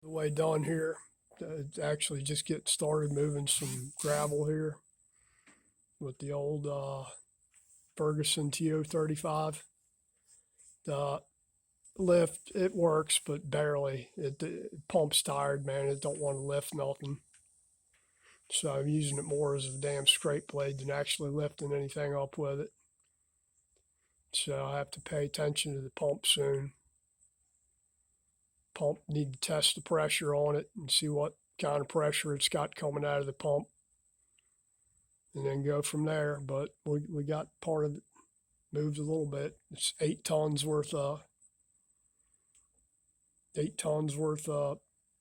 The way done here. Actually just get started moving some gravel here with the old Ferguson TO35. The lift, it works, but barely. It pump's tired, man. It don't want to lift nothing. So I'm using it more as a damn scrape blade than actually lifting anything up with it. So I have to pay attention to the pump soon. Pump, need to test the pressure on it and see what kind of pressure it's got coming out of the pump, and then go from there. But we got part of it moved a little bit. It's 8 tons worth of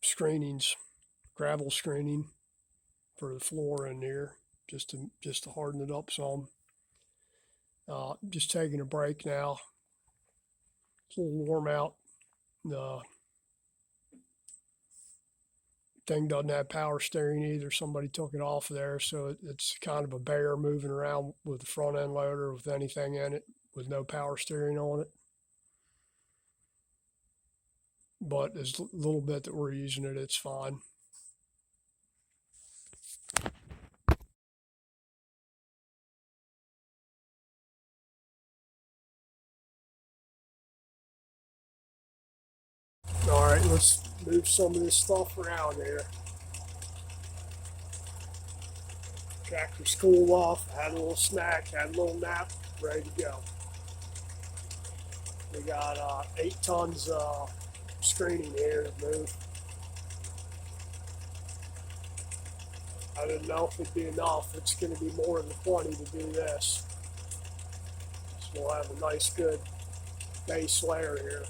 screenings, gravel screening for the floor in here, just to harden it up some. Just taking a break now. It's a little warm out. The thing doesn't have power steering either. Somebody took it off there, so it's kind of a bear moving around with the front end loader with anything in it with no power steering on it. But as a little bit that we're using it, it's fine. All right, let's move some of this stuff around here. Tractor's cooled off, had a little snack, had a little nap, ready to go. We got 8 tons screening here to move. I didn't know if it'd be enough. It's going to be more than 20 to do this. So we'll have a nice, good base layer here.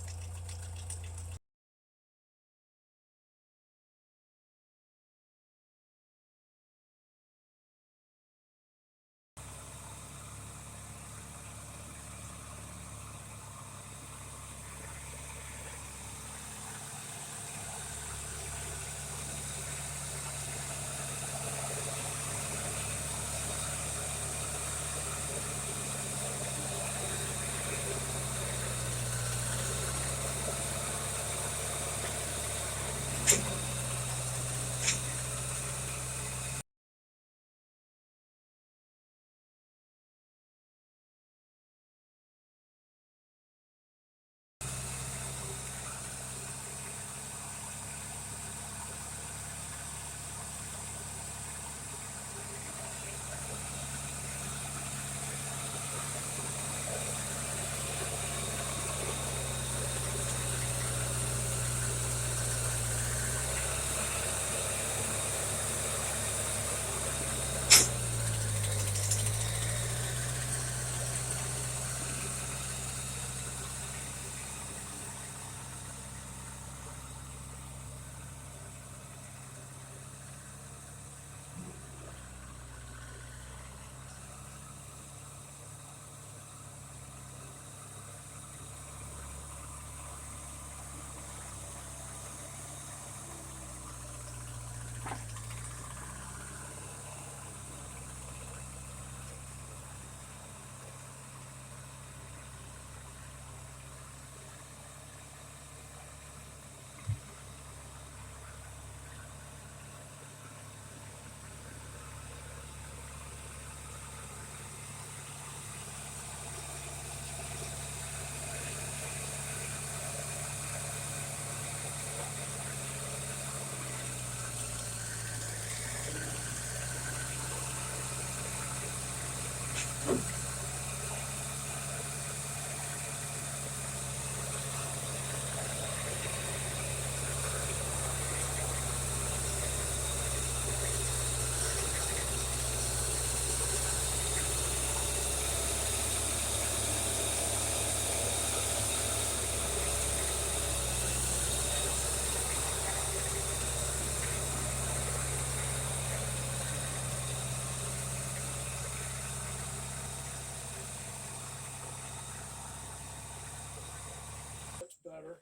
Better.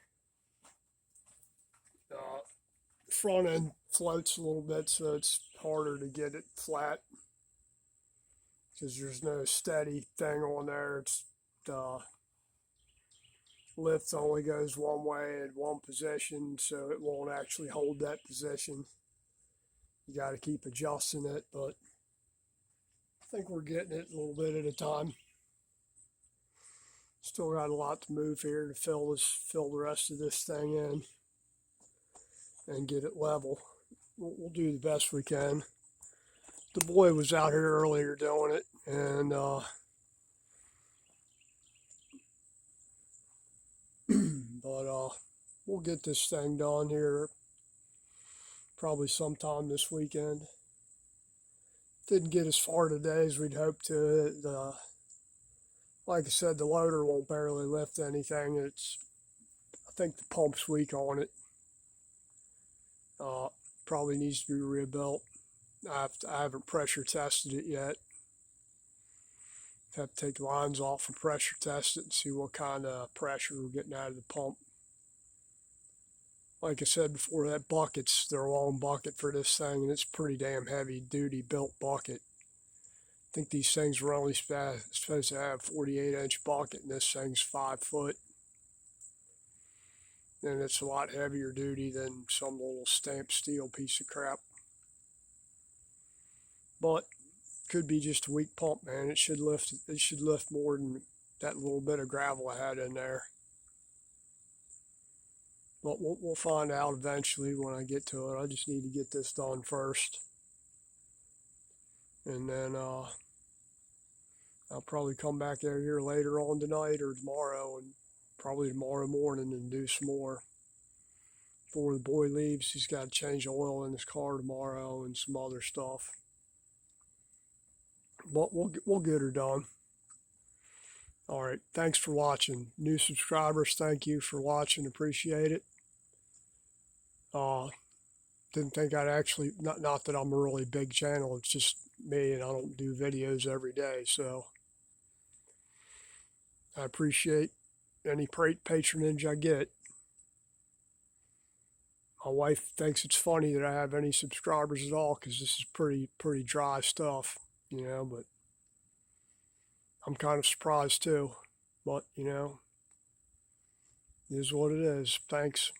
Front end floats a little bit, so it's harder to get it flat because there's no steady thing on there. It's lift only goes one way in one position, so it won't actually hold that position. You got to keep adjusting it, but I think we're getting it a little bit at a time. Still got a lot to move here to fill the rest of this thing in and get it level. We'll do the best we can. The boy was out here earlier doing it, and but we'll get this thing done here probably sometime this weekend. Didn't get as far today as we'd hoped to. Like I said, the loader won't barely lift anything. I think the pump's weak on it. Probably needs to be rebuilt. I haven't pressure tested it yet. Have to take the lines off and pressure test it and see what kind of pressure we're getting out of the pump. Like I said before, that bucket's the wrong bucket for this thing, and it's pretty damn heavy duty built bucket. I think these things were only supposed to have 48-inch bucket, and this thing's 5 foot. And it's a lot heavier duty than some little stamped steel piece of crap. But could be just a weak pump, man. It should lift more than that little bit of gravel I had in there. But we'll find out eventually when I get to it. I just need to get this done first. And then I'll probably come back out here later on tonight or tomorrow, and probably tomorrow morning, and do some more. Before the boy leaves, he's got to change oil in his car tomorrow and some other stuff. But we'll get her done. All right, thanks for watching. New subscribers, thank you for watching. Appreciate it. Didn't think I'd actually, not that I'm a really big channel, it's just me and I don't do videos every day, so I appreciate any patronage I get. My wife thinks it's funny that I have any subscribers at all, because this is pretty dry stuff, you know, but I'm kind of surprised too. But, you know, it is what it is. Thanks.